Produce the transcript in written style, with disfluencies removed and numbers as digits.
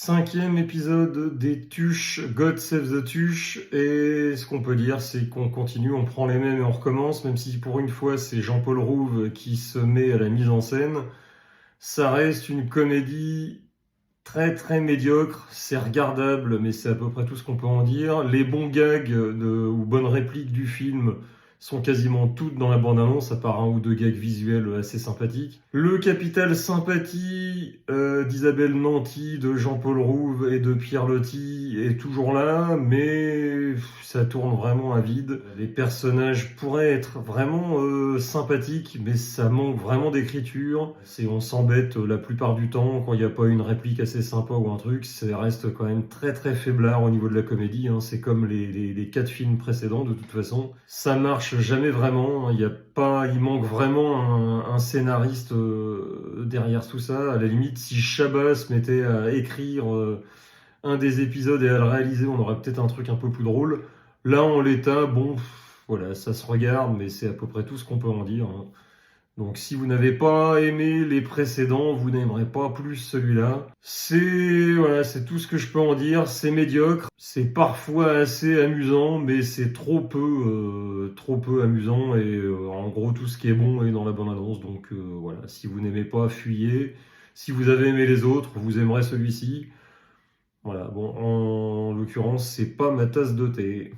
5e épisode des Tuches, God Save the Tuche, et ce qu'on peut dire, c'est qu'on continue, on prend les mêmes et on recommence, même si pour une fois c'est Jean-Paul Rouve qui se met à la mise en scène. Ça reste une comédie très très médiocre, c'est regardable, mais c'est à peu près tout ce qu'on peut en dire. Les bons gags ou bonnes répliques du film sont quasiment toutes dans la bande-annonce, à part un ou deux gags visuels assez sympathiques. Le capital sympathie d'Isabelle Nanty, de Jean-Paul Rouve et de Pierre Loti est toujours là, mais ça tourne vraiment à vide. Les personnages pourraient être vraiment sympathiques, mais ça manque vraiment d'écriture. On s'embête la plupart du temps quand il n'y a pas une réplique assez sympa ou un truc. Ça reste quand même très très faiblard au niveau de la comédie, hein. C'est comme les 4 films précédents de toute façon. Ça marche jamais vraiment. Il manque vraiment un scénariste derrière tout ça. À la limite, si Chabat se mettait à écrire un des épisodes et à le réaliser, on aurait peut-être un truc un peu plus drôle. Là, en l'état, bon, voilà, ça se regarde, mais c'est à peu près tout ce qu'on peut en dire, hein. Donc si vous n'avez pas aimé les précédents, vous n'aimerez pas plus celui-là. C'est tout ce que je peux en dire. C'est médiocre, c'est parfois assez amusant, mais c'est trop peu amusant. Et en gros, tout ce qui est bon est dans la bande-annonce. Donc voilà, si vous n'aimez pas, fuyez. Si vous avez aimé les autres, vous aimerez celui-ci. Voilà, bon, en l'occurrence, c'est pas ma tasse de thé.